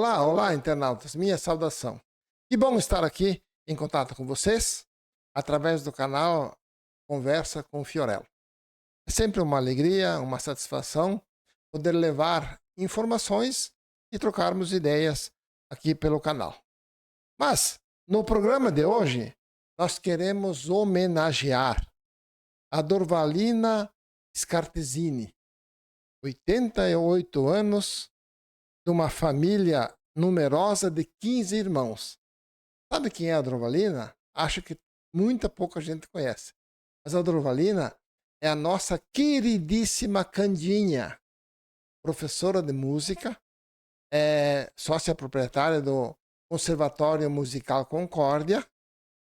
Olá, olá, internautas. Minha saudação. Que bom estar aqui em contato com vocês através do canal Conversa com Fiorello. É sempre uma alegria, uma satisfação poder levar informações e trocarmos ideias aqui pelo canal. Mas, no programa de hoje, nós queremos homenagear a Dorvalina Scartesini, 88 anos, de uma família numerosa de 15 irmãos. Sabe quem é a Dorvalina? Acho que muita pouca gente conhece. Mas a Dorvalina é a nossa queridíssima Candinha, professora de música, é sócia proprietária do Conservatório Musical Concórdia,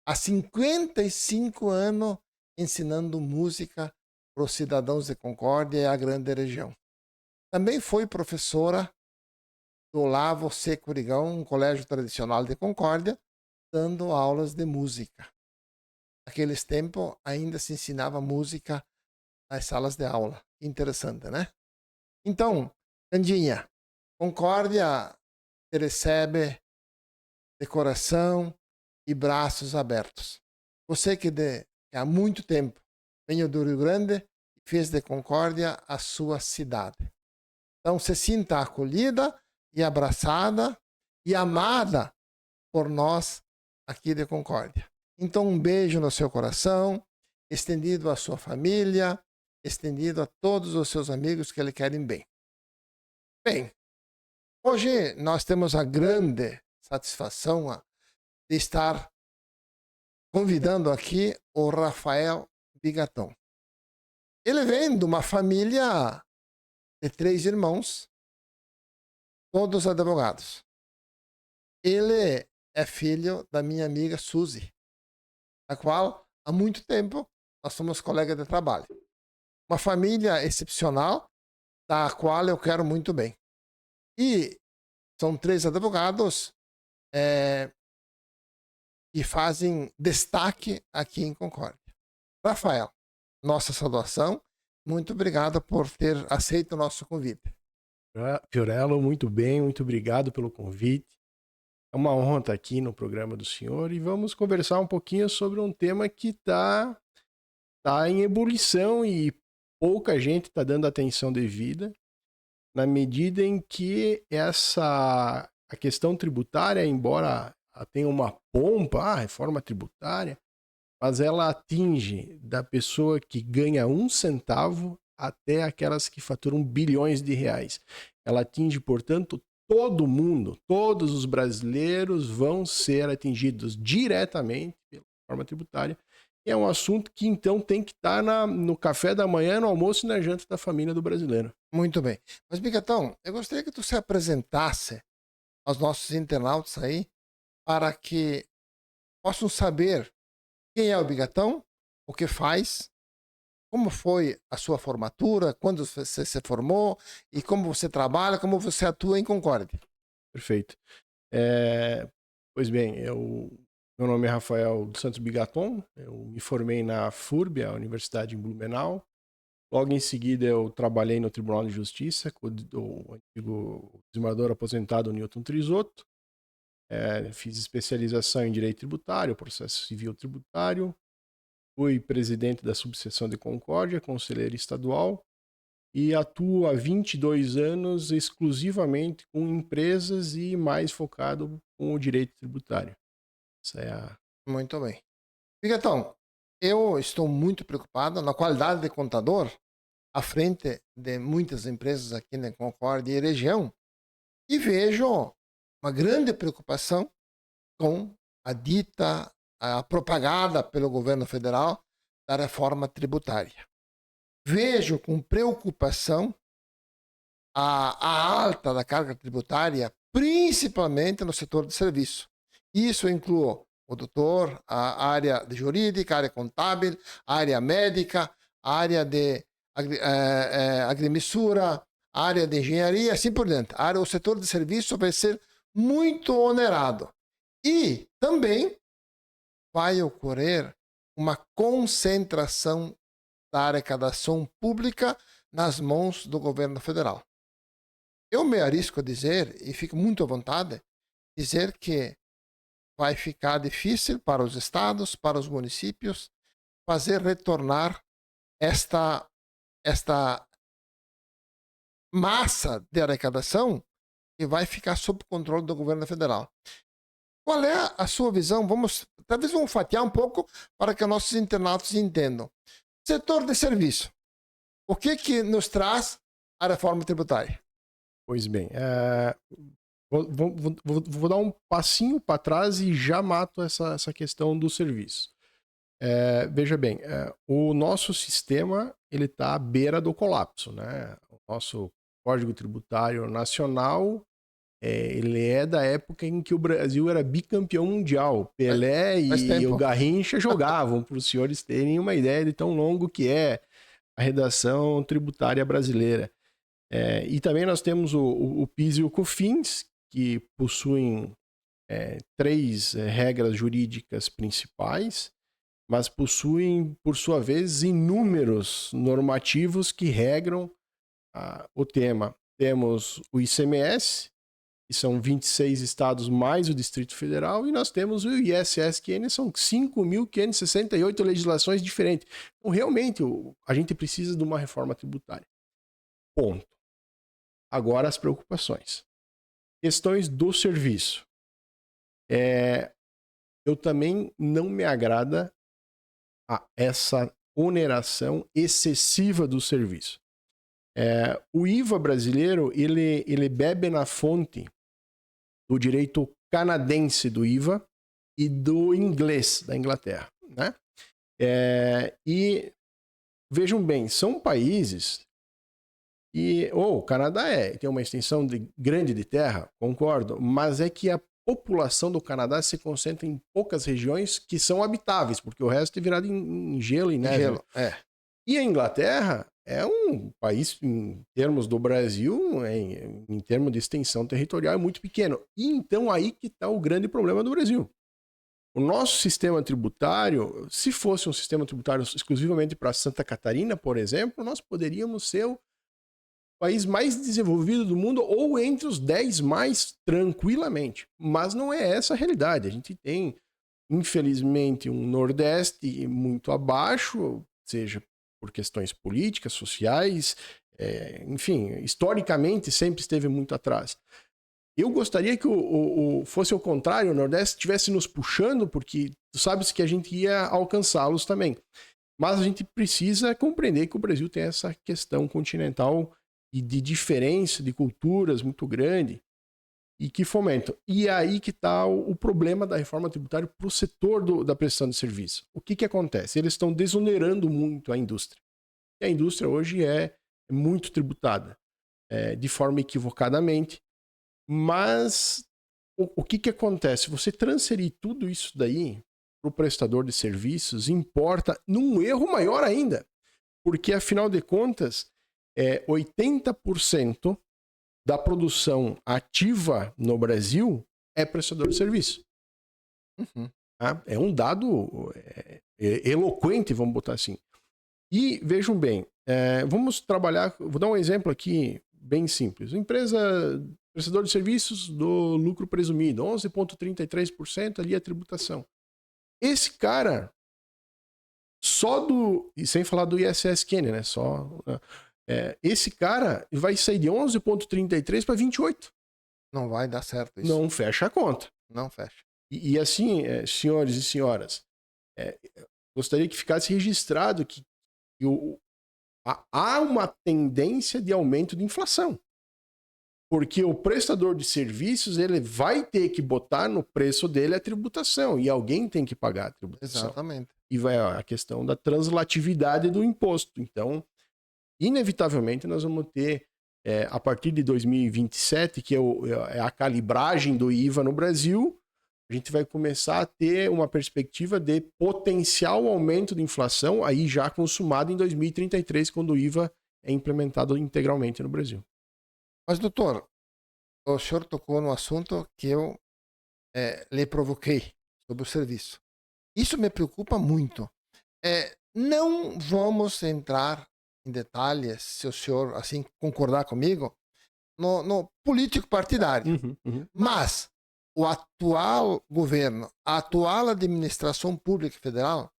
há 55 anos ensinando música para os cidadãos de Concórdia e a grande região. Também foi professora do Olavo C. Curigão, um colégio tradicional de Concórdia, dando aulas de música. Naqueles tempos ainda se ensinava música nas salas de aula. Interessante, né? Então, Candinha, Concórdia te recebe de coração e braços abertos. Você que há muito tempo veio do Rio Grande e fez de Concórdia a sua cidade. Então, se sinta acolhida e abraçada e amada por nós aqui de Concórdia. Então, um beijo no seu coração, estendido à sua família, estendido a todos os seus amigos que lhe querem bem. Bem, hoje nós temos a grande satisfação de estar convidando aqui o Rafael Bigatão. Ele vem de uma família de 3 irmãos, todos advogados. Ele é filho da minha amiga Suzy, a qual há muito tempo nós somos colegas de trabalho. Uma família excepcional, da qual eu quero muito bem. E são 3 advogados que fazem destaque aqui em Concórdia. Rafael, nossa saudação, muito obrigado por ter aceito o nosso convite. Fiorello, muito bem, muito obrigado pelo convite. É uma honra estar aqui no programa do senhor e vamos conversar um pouquinho sobre um tema que está em ebulição e pouca gente está dando atenção devida, na medida em que a questão tributária, embora tenha uma pompa, reforma tributária, mas ela atinge da pessoa que ganha 1 centavo até aquelas que faturam bilhões de reais. Ela atinge, portanto, todo mundo, todos os brasileiros vão ser atingidos diretamente pela reforma tributária. E é um assunto que, então, tem que estar no café da manhã, no almoço e na janta da família do brasileiro. Muito bem. Mas, Bigatão, eu gostaria que tu se apresentasse aos nossos internautas aí, para que possam saber quem é o Bigatão, o que faz, como foi a sua formatura, quando você se formou e como você trabalha, como você atua em Concórdia. Perfeito. Pois bem, meu nome é Rafael dos Santos Bigaton, eu me formei na FURB, a Universidade em Blumenau. Logo em seguida eu trabalhei no Tribunal de Justiça com o antigo desembargador aposentado Newton Trisotto. Fiz especialização em Direito Tributário, Processo Civil Tributário. Fui presidente da subseção de Concórdia, conselheiro estadual, e atuo há 22 anos exclusivamente com empresas e mais focado com o direito tributário. Essa é Muito bem. Bigatão, eu estou muito preocupado na qualidade de contador à frente de muitas empresas aqui na Concórdia e região e vejo uma grande preocupação com a propagada pelo governo federal da reforma tributária. Vejo com preocupação a alta da carga tributária, principalmente no setor de serviço. Isso inclui o doutor, a área de jurídica, a área contábil, a área médica, a área de agrimensura, a área de engenharia, assim por diante. O setor de serviço vai ser muito onerado. E também vai ocorrer uma concentração da arrecadação pública nas mãos do governo federal. Eu me arrisco a dizer, e fico muito à vontade, dizer que vai ficar difícil para os estados, para os municípios, fazer retornar esta massa de arrecadação que vai ficar sob controle do governo federal. Qual é a sua visão? Talvez vamos fatiar um pouco para que nossos internautas entendam. Setor de serviço. O que nos traz a reforma tributária? Pois bem, vou dar um passinho para trás e já mato essa questão do serviço. Veja bem, o nosso sistema ele está à beira do colapso, né? O nosso Código Tributário Nacional ele é da época em que o Brasil era bicampeão mundial. Pelé e o Garrincha jogavam, para os senhores terem uma ideia de tão longo que é a redação tributária brasileira. E também nós temos o PIS e o COFINS, que possuem 3 regras jurídicas principais, mas possuem, por sua vez, inúmeros normativos que regram o tema. Temos o ICMS, que são 26 estados mais o Distrito Federal, e nós temos o ISSQN, são 5.568 legislações diferentes. Então, realmente, a gente precisa de uma reforma tributária. Ponto. Agora, as preocupações. Questões do serviço. Eu também não me agrada essa oneração excessiva do serviço. O IVA brasileiro, ele bebe na fonte do direito canadense do IVA e do inglês da Inglaterra, né? E vejam bem, são países e o Canadá tem uma extensão grande de terra, concordo, mas é que a população do Canadá se concentra em poucas regiões que são habitáveis, porque o resto é virado em gelo e neve. E a Inglaterra é um país, em termos do Brasil, em termos de extensão territorial, é muito pequeno. E então aí que está o grande problema do Brasil. O nosso sistema tributário, se fosse um sistema tributário exclusivamente para Santa Catarina, por exemplo, nós poderíamos ser o país mais desenvolvido do mundo ou entre os 10 mais tranquilamente. Mas não é essa a realidade. A gente tem, infelizmente, um Nordeste muito abaixo, seja por questões políticas, sociais, enfim, historicamente sempre esteve muito atrás. Eu gostaria que fosse o contrário, o Nordeste estivesse nos puxando, porque tu sabes que a gente ia alcançá-los também. Mas a gente precisa compreender que o Brasil tem essa questão continental e de diferença de culturas muito grande e que fomentam. E aí que está o problema da reforma tributária para o setor da prestação de serviço. O que acontece? Eles estão desonerando muito a indústria. E a indústria hoje é muito tributada, de forma equivocadamente. Mas o que acontece? Você transferir tudo isso daí para o prestador de serviços importa num erro maior ainda. Porque, afinal de contas, 80% da produção ativa no Brasil é prestador de serviço. Uhum. É um dado eloquente, vamos botar assim. E vejam bem, vamos trabalhar, vou dar um exemplo aqui bem simples. Empresa, prestador de serviços do lucro presumido, 11,33% ali a tributação. Esse cara, e sem falar do ISSQN, né? Esse cara vai sair de 11,33 para 28. Não vai dar certo isso. Não fecha a conta. Não fecha. E assim, senhores e senhoras, gostaria que ficasse registrado que há uma tendência de aumento de inflação. Porque o prestador de serviços ele vai ter que botar no preço dele a tributação. E alguém tem que pagar a tributação. Exatamente. E vai a questão da translatividade do imposto. Então, inevitavelmente, nós vamos ter, a partir de 2027, que é a calibragem do IVA no Brasil, a gente vai começar a ter uma perspectiva de potencial aumento de inflação, aí já consumado em 2033, quando o IVA é implementado integralmente no Brasil. Mas, doutor, o senhor tocou no assunto que eu lhe provoquei sobre o serviço. Isso me preocupa muito. Não vamos entrar em detalhes, se o senhor assim concordar comigo, no político partidário. Mas o atual governo, a atual administração pública federal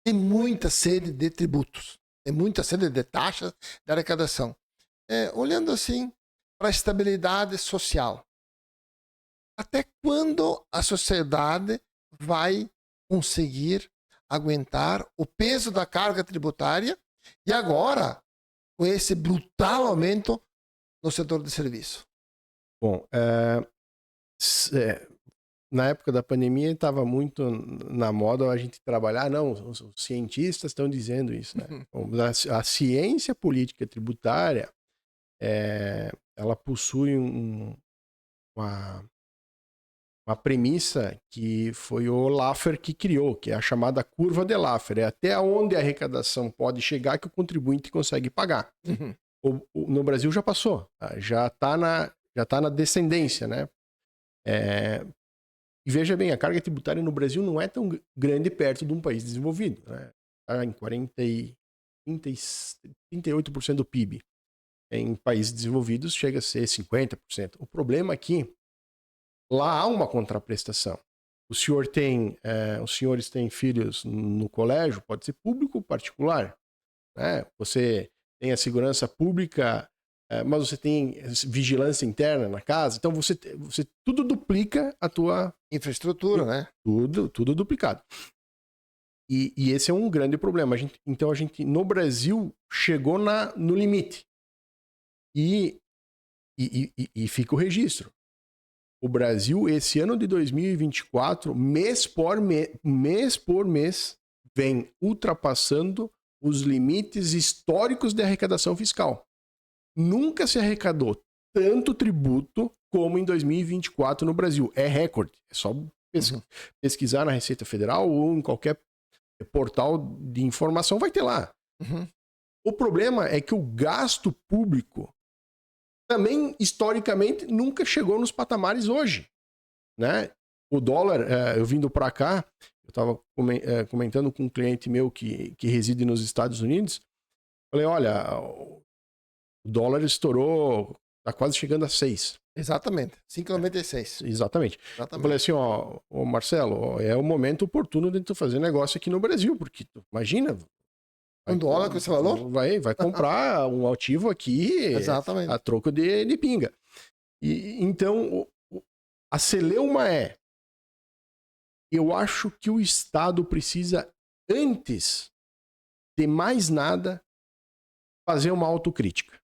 tem muita sede de tributos, tem muita sede de taxas de arrecadação. Olhando assim para a estabilidade social, até quando a sociedade vai conseguir aguentar o peso da carga tributária e agora com esse brutal aumento no setor de serviço? Bom, na época da pandemia estava muito na moda a gente trabalhar, não, os cientistas estão dizendo isso, né? A ciência política tributária, ela possui uma premissa que foi o Laffer que criou, que é a chamada curva de Laffer. É até onde a arrecadação pode chegar que o contribuinte consegue pagar. No Brasil já passou, já está na descendência, né? E veja bem, a carga tributária no Brasil não é tão grande perto de um país desenvolvido, né? Está em 38% do PIB. Em países desenvolvidos chega a ser 50%. O problema aqui, lá há uma contraprestação. Os senhores têm filhos no colégio, pode ser público ou particular, né? Você tem a segurança pública, mas você tem vigilância interna na casa, então você tudo duplica a tua infraestrutura, né? Tudo duplicado. E esse é um grande problema. Então a gente no Brasil chegou no limite. E fica o registro. O Brasil, esse ano de 2024, mês por mês, vem ultrapassando os limites históricos de arrecadação fiscal. Nunca se arrecadou tanto tributo como em 2024 no Brasil. É recorde. É só pesquisar na Receita Federal ou em qualquer portal de informação, vai ter lá. O problema é que o gasto público também, historicamente, nunca chegou nos patamares hoje, né? O dólar, eu vindo para cá, eu estava comentando com um cliente meu que reside nos Estados Unidos, falei, olha, o dólar estourou, está quase chegando a 6. Exatamente, 5,96. Exatamente. Eu falei assim, ó, Marcelo, é o momento oportuno de tu fazer negócio aqui no Brasil, porque imagina... Um dólar que você falou? Vai comprar um ativo aqui exatamente, a troco de pinga. E, então, a celeuma eu acho que o Estado precisa, antes de mais nada, fazer uma autocrítica.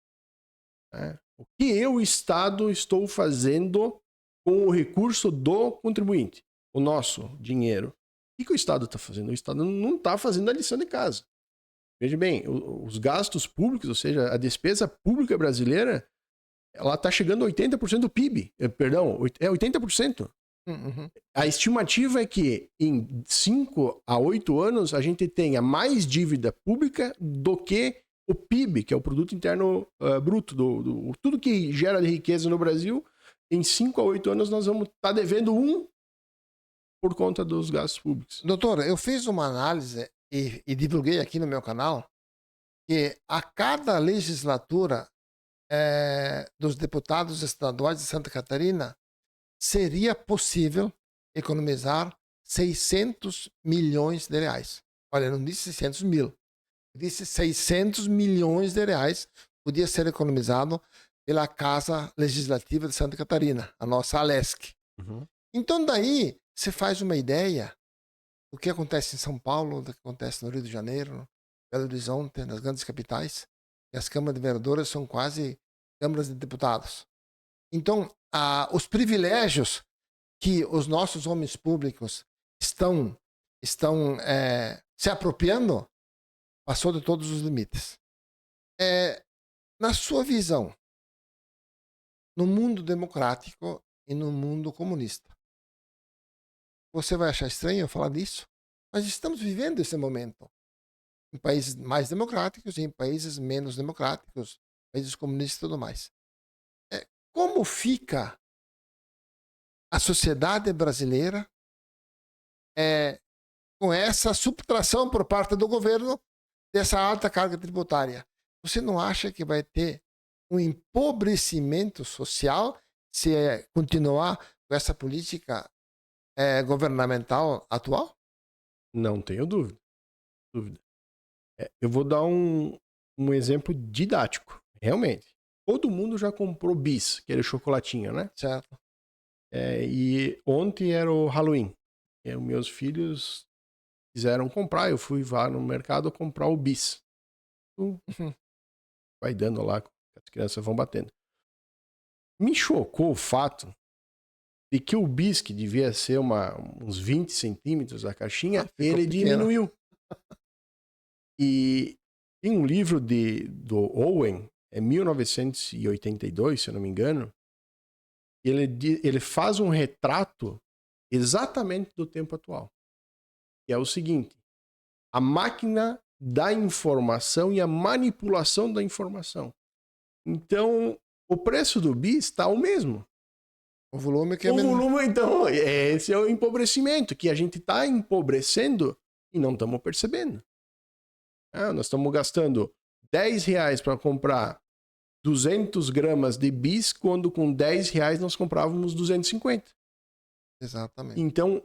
Né? O que eu, Estado, estou fazendo com o recurso do contribuinte? O nosso dinheiro. O que o Estado está fazendo? O Estado não está fazendo a lição de casa. Veja bem, os gastos públicos, ou seja, a despesa pública brasileira, ela está chegando a 80% do PIB. Perdão, 80%. A estimativa é que em 5 a 8 anos a gente tenha mais dívida pública do que o PIB, que é o Produto Interno Bruto, tudo que gera de riqueza no Brasil. Em 5 a 8 anos nós vamos estar devendo por conta dos gastos públicos. Doutor, eu fiz uma análise e divulguei aqui no meu canal que a cada legislatura dos deputados estaduais de Santa Catarina seria possível economizar 600 milhões de reais. Olha, não disse 600 mil, disse 600 milhões de reais podia ser economizado pela Casa Legislativa de Santa Catarina, a nossa ALESC. Então daí você faz uma ideia o que acontece em São Paulo, o que acontece no Rio de Janeiro, Belo Horizonte, nas grandes capitais. E as câmaras de vereadores são quase câmaras de deputados. Então, os privilégios que os nossos homens públicos estão se apropriando passou de todos os limites. Na sua visão, no mundo democrático e no mundo comunista, você vai achar estranho eu falar disso, mas estamos vivendo esse momento em países mais democráticos e em países menos democráticos, países comunistas e tudo mais. Como fica a sociedade brasileira com essa subtração por parte do governo dessa alta carga tributária? Você não acha que vai ter um empobrecimento social se continuar com essa política governamental atual? Não tenho dúvida. Eu vou dar um exemplo didático. Realmente. Todo mundo já comprou bis, aquele chocolatinho, né? Certo. E ontem era o Halloween. Os meus filhos quiseram comprar, eu fui lá no mercado comprar o bis. Vai dando lá, as crianças vão batendo. Me chocou o fato de que o bis, que devia ser uns 20 centímetros a caixinha, ele diminuiu. E tem um livro do Owen, 1982, se eu não me engano, ele faz um retrato exatamente do tempo atual. Que é o seguinte: a máquina da informação e a manipulação da informação. Então, o preço do bis está o mesmo. O volume que O volume, então, esse é o empobrecimento, que a gente está empobrecendo e não estamos percebendo. Nós estamos gastando R$10 para comprar 200 gramas de bis, quando com R$10 nós comprávamos 250. Exatamente. Então,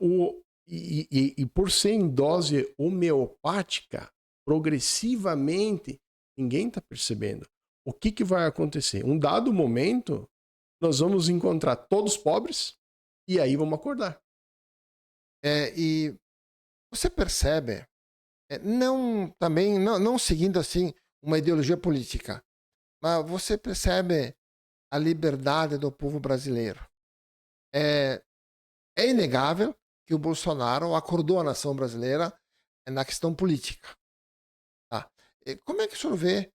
e por ser em dose homeopática, progressivamente, ninguém está percebendo. O que vai acontecer? Um dado momento, nós vamos encontrar todos pobres e aí vamos acordar. E você percebe, não seguindo assim uma ideologia política, mas você percebe a liberdade do povo brasileiro. É inegável que o Bolsonaro acordou a nação brasileira na questão política. Tá? Como é que o senhor vê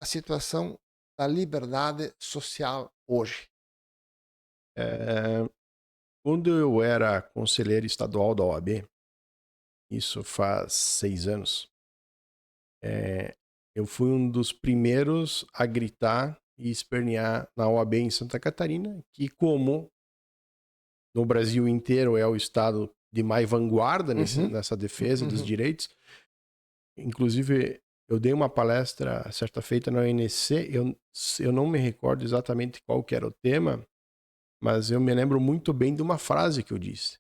a situação da liberdade social hoje? Quando eu era conselheiro estadual da OAB, isso faz 6 anos, eu fui um dos primeiros a gritar e espernear na OAB em Santa Catarina, que como no Brasil inteiro é o estado de mais vanguarda nessa defesa dos direitos. Inclusive, eu dei uma palestra certa feita na ONC, eu não me recordo exatamente qual que era o tema, mas eu me lembro muito bem de uma frase que eu disse.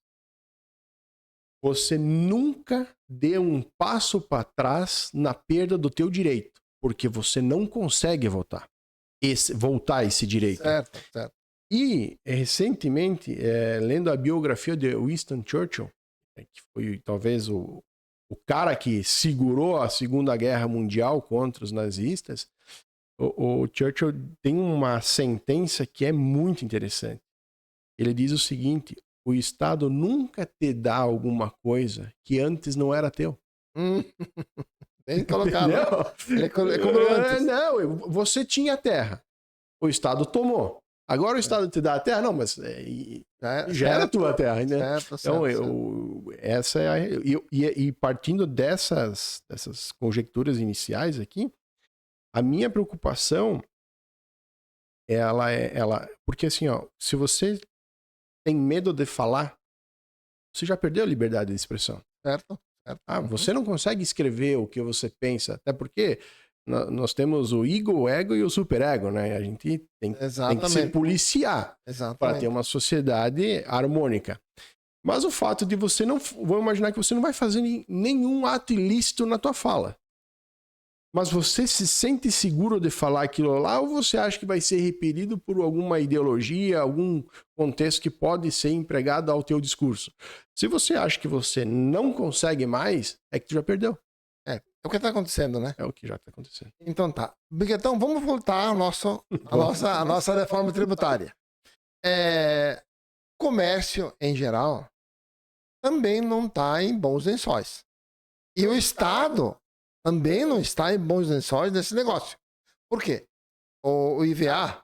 Você nunca dê um passo para trás na perda do teu direito, porque você não consegue voltar esse direito. Certo. E, recentemente, lendo a biografia de Winston Churchill, que foi talvez o cara que segurou a Segunda Guerra Mundial contra os nazistas, o Churchill tem uma sentença que é muito interessante. Ele diz o seguinte: o Estado nunca te dá alguma coisa que antes não era teu. Bem colocado. Ele cobrou antes. Não, você tinha terra. O Estado tomou. Agora o Estado te dá a terra? Não, mas já era tua terra, né? Então, essa é e partindo dessas conjecturas iniciais aqui, a minha preocupação, porque assim, ó, se você tem medo de falar, você já perdeu a liberdade de expressão. Certo. Você não consegue escrever o que você pensa, até porque nós temos o ego e o superego, né? A gente tem que se policiar para ter uma sociedade harmônica. Mas o fato de você não... Vou imaginar que você não vai fazer nenhum ato ilícito na tua fala. Mas você se sente seguro de falar aquilo lá, ou você acha que vai ser repelido por alguma ideologia, algum contexto que pode ser empregado ao teu discurso? Se você acha que você não consegue mais, é que tu já perdeu. É o que está acontecendo, né? É o que já está acontecendo. Então tá. Então vamos voltar à nossa reforma tributária. Comércio, em geral, também não está em bons lençóis. E o Estado também não está em bons lençóis nesse negócio. Por quê? O IVA.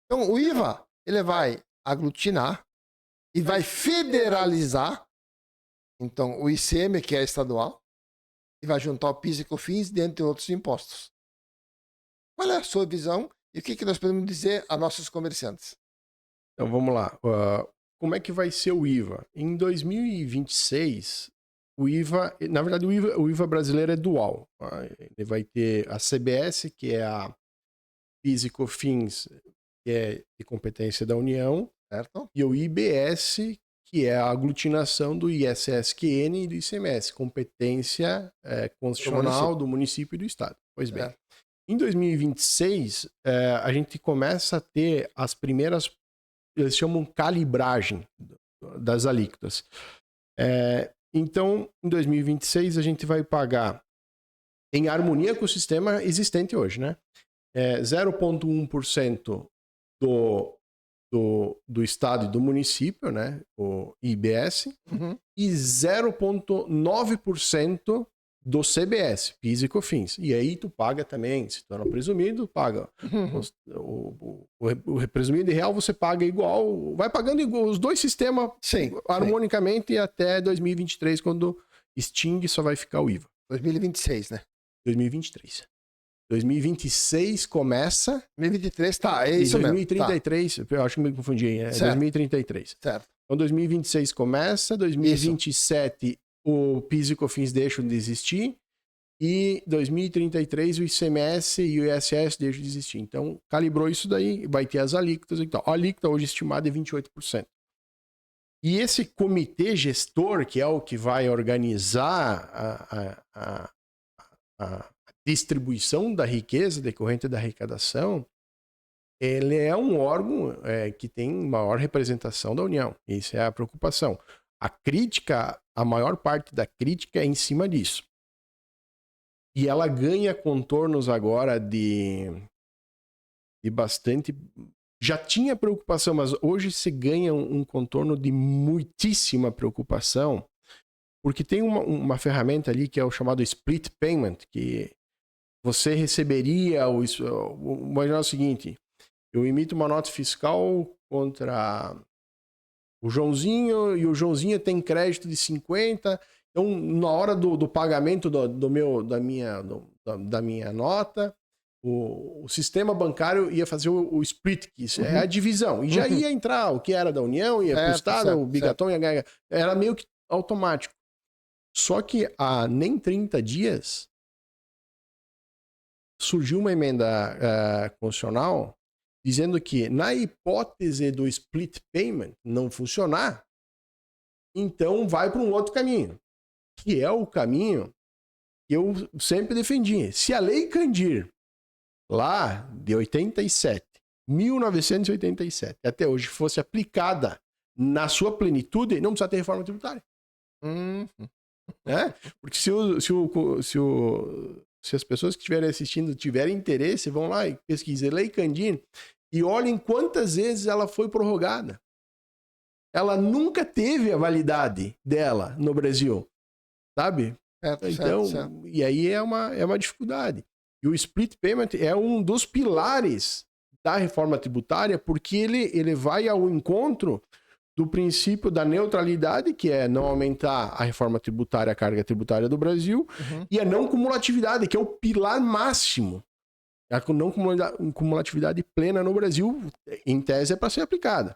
Então, o IVA, ele vai aglutinar e vai federalizar, então, o ICM, que é estadual, e vai juntar o PIS e COFINS, dentre outros impostos. Qual é a sua visão e o que nós podemos dizer a nossos comerciantes? Então, vamos lá. Como é que vai ser o IVA? Em 2026... o IVA, na verdade, o IVA brasileiro é dual. Ele vai ter a CBS, que é a PIS e COFINS, que é de competência da União, Certo? e o IBS, que é a aglutinação do ISSQN e do ICMS, competência constitucional do município e do estado. Pois bem, Certo. em 2026, a gente começa a ter as primeiras, eles chamam calibragem das alíquotas. Então, em 2026, a gente vai pagar em harmonia com o sistema existente hoje, né? 0,1% do estado e do município, né? O IBS, e 0,9% do CBS, PIS e COFINS. E aí tu paga também, se tu não presumido, paga. O presumido e real você paga igual, vai pagando igual, os dois sistemas harmonicamente até 2023, quando extingue, só vai ficar o IVA. 2026, né? 2023. 2026 começa. 2023, tá, é isso 2033, mesmo. Tá. Eu acho que me confundi, é Certo. 2033. Certo. Então 2026 começa, 2027 isso. O PIS e COFINS deixam de existir e 2033 o ICMS e o ISS deixam de existir. Então calibrou isso daí, vai ter as alíquotas e tal. A alíquota hoje estimada é 28%. E esse comitê gestor, que é o que vai organizar a distribuição da riqueza decorrente da arrecadação, ele é um órgão que tem maior representação da União. Isso é a preocupação. A crítica, a maior parte da crítica é em cima disso. E ela ganha contornos agora de bastante... Já tinha preocupação, mas hoje se ganha um contorno de muitíssima preocupação, porque tem uma ferramenta ali que é o chamado split payment, que você receberia imagina o seguinte: eu emito uma nota fiscal contra o Joãozinho e o Joãozinho tem crédito de 50, então na hora do pagamento da minha nota, o sistema bancário ia fazer o split, que isso é a divisão, e já ia entrar o que era da União, ia para o Estado, o Bigatão ia ganhar, era meio que automático. Só que há nem 30 dias surgiu uma emenda constitucional dizendo que, na hipótese do split payment não funcionar, então vai para um outro caminho, que é o caminho que eu sempre defendi. Se a Lei Candir, lá de 1987, até hoje, fosse aplicada na sua plenitude, não precisa ter reforma tributária. Porque se as pessoas que estiverem assistindo tiverem interesse, vão lá e pesquisem Lei Candir e olhem quantas vezes ela foi prorrogada. Ela nunca teve a validade dela no Brasil, sabe? Certo. E aí é uma dificuldade. E o split payment é um dos pilares da reforma tributária, porque ele vai ao encontro do princípio da neutralidade, que é não aumentar a reforma tributária, a carga tributária do Brasil, e a não cumulatividade, que é o pilar máximo. A não cumulatividade plena no Brasil, em tese, é para ser aplicada.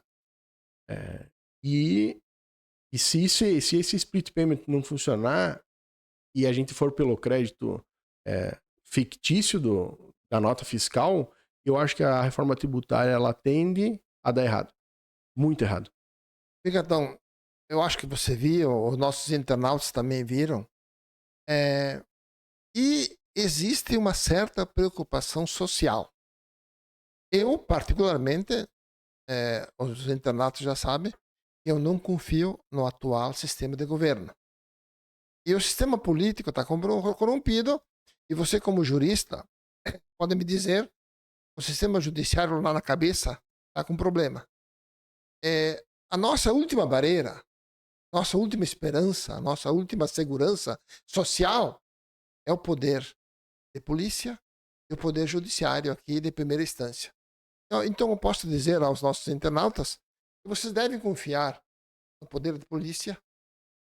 E se esse split payment não funcionar e a gente for pelo crédito fictício da nota fiscal, eu acho que a reforma tributária ela tende a dar errado. Muito errado. Bigatão, eu acho que você viu, os nossos internautas também viram, e existe uma certa preocupação social. Eu, particularmente, os internautas já sabem, eu não confio no atual sistema de governo. E o sistema político está corrompido, e você, como jurista, pode me dizer, o sistema judiciário lá na cabeça está com problema. A nossa última barreira, nossa última esperança, a nossa última segurança social é o poder de polícia e o poder judiciário aqui de primeira instância. Então eu posso dizer aos nossos internautas que vocês devem confiar no poder de polícia,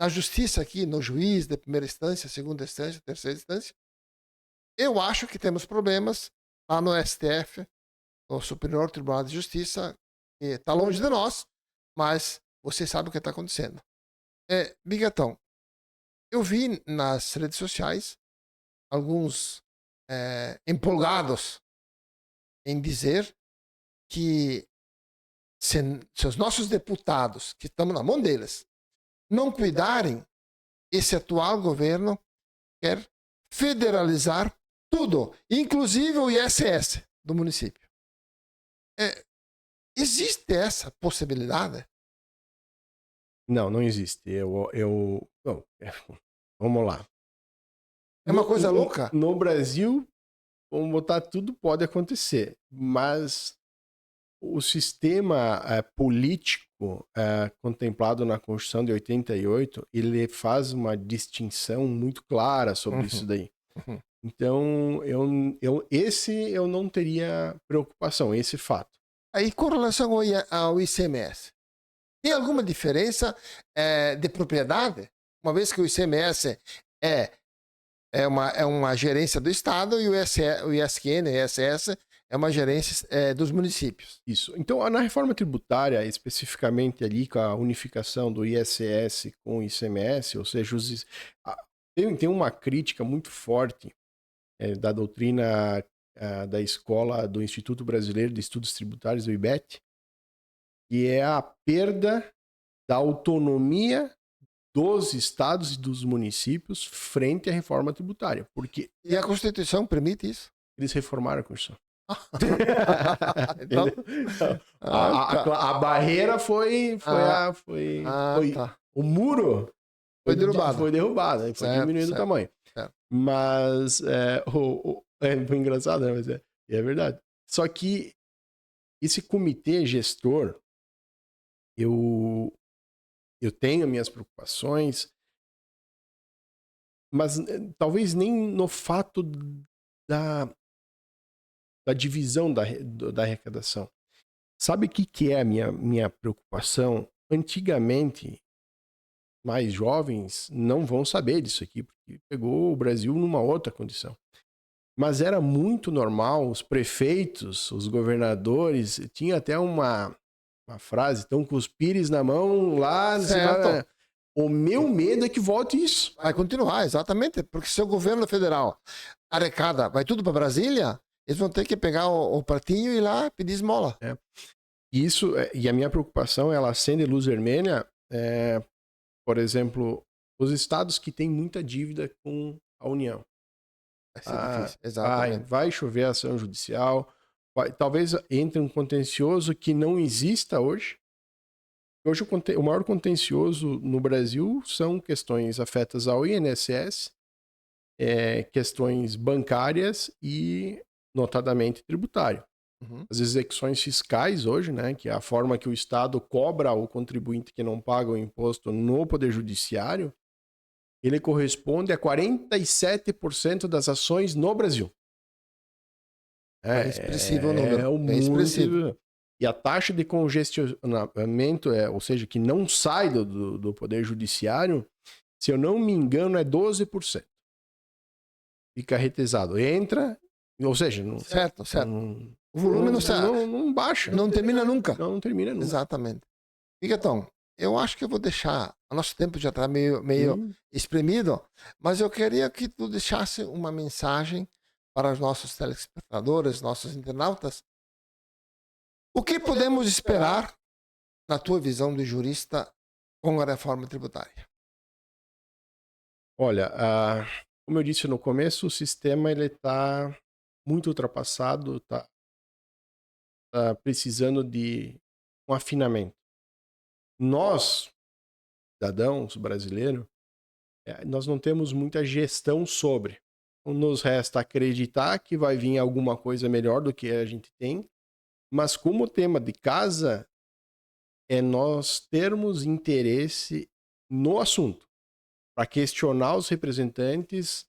na justiça aqui, no juiz de primeira instância, segunda instância, terceira instância. Eu acho que temos problemas lá no STF, no Superior Tribunal de Justiça, que está longe de nós, mas você sabe o que está acontecendo. Bigatão, eu vi nas redes sociais alguns empolgados em dizer que se os nossos deputados, que estamos na mão deles, não cuidarem, esse atual governo quer federalizar tudo, inclusive o ISS do município. Existe essa possibilidade? Não, não existe. Bom, vamos lá. É uma coisa louca? No Brasil, vamos botar, tudo pode acontecer, mas o sistema político contemplado na Constituição de 88, ele faz uma distinção muito clara sobre isso daí. Então, esse eu não teria preocupação, esse fato. Aí, com relação ao ICMS, tem alguma diferença de propriedade? Uma vez que o ICMS é uma gerência do Estado e o ISQN, ISS, é uma gerência dos municípios. Isso. Então, na reforma tributária, especificamente ali com a unificação do ISS com o ICMS, ou seja, tem uma crítica muito forte da doutrina da escola do Instituto Brasileiro de Estudos Tributários, o IBET, que é a perda da autonomia dos estados e dos municípios frente à reforma tributária. E a Constituição permite isso? Eles reformaram a Constituição. Então, a barreira foi tá. o muro Foi derrubado. Foi diminuindo o tamanho. Certo. Mas foi engraçado, né? Mas é verdade. Só que esse comitê gestor, eu tenho minhas preocupações, mas talvez nem no fato da divisão da arrecadação. Sabe o que é a minha preocupação? Antigamente, mais jovens não vão saber disso aqui, porque pegou o Brasil numa outra condição. Mas era muito normal, os prefeitos, os governadores, tinha até uma frase, estão com os pires na mão lá. Certo. O meu medo é que volte isso. Vai continuar, exatamente, porque se o governo federal arrecada, vai tudo para Brasília, eles vão ter que pegar o pratinho e ir lá pedir esmola. Isso, e a minha preocupação, ela acende luz vermelha, por exemplo, os estados que têm muita dívida com a União. Vai ser difícil, exatamente. Vai chover ação judicial, talvez entre um contencioso que não exista hoje. Hoje o maior contencioso no Brasil são questões afetas ao INSS, questões bancárias e, notadamente, tributário. As execuções fiscais hoje, né, que é a forma que o Estado cobra o contribuinte que não paga o imposto no Poder Judiciário, ele corresponde a 47% das ações no Brasil. É expressivo o número. É expressivo. E a taxa de congestionamento, ou seja, que não sai do Poder Judiciário, se eu não me engano, é 12%. Fica retesado. Entra, ou seja... Certo. O volume não baixa. Não termina nunca. Não termina nunca. Exatamente. Bigatão, eu acho que eu vou deixar... O nosso tempo já está meio espremido, mas eu queria que tu deixasse uma mensagem para os nossos telespectadores, nossos internautas. O que podemos esperar, na tua visão de jurista, com a reforma tributária? Olha, como eu disse no começo, o sistema está muito ultrapassado, está precisando de um afinamento. Nós, cidadãos brasileiros, nós não temos muita gestão sobre. Nos resta acreditar que vai vir alguma coisa melhor do que a gente tem, mas como tema de casa, é nós termos interesse no assunto, para questionar os representantes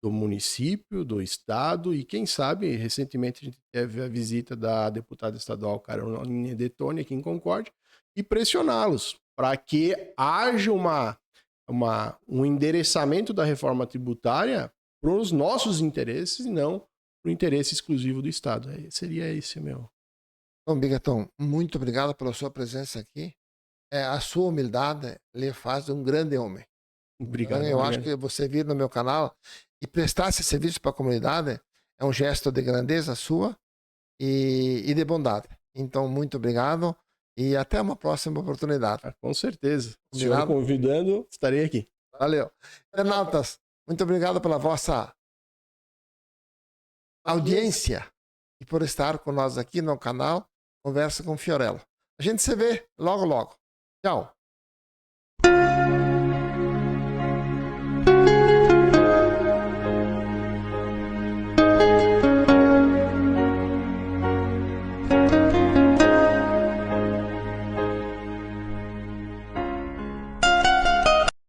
do município, do estado e, quem sabe, recentemente a gente teve a visita da deputada estadual Carolina Detoni aqui em Concórdia, e pressioná-los para que haja um endereçamento da reforma tributária para os nossos interesses e não para o interesse exclusivo do Estado. Seria esse meu. Bom, Bigatão, muito obrigado pela sua presença aqui. A sua humildade lhe faz um grande homem. Obrigado. Eu acho que você vir no meu canal e prestar esse serviço para a comunidade é um gesto de grandeza sua e de bondade. Então, muito obrigado e até uma próxima oportunidade. Com certeza. O senhor Combinado? convidando, estarei aqui. Valeu. Internautas, muito obrigado pela vossa audiência e por estar com nós aqui no canal Conversa com Fiorello. A gente se vê logo, logo. Tchau.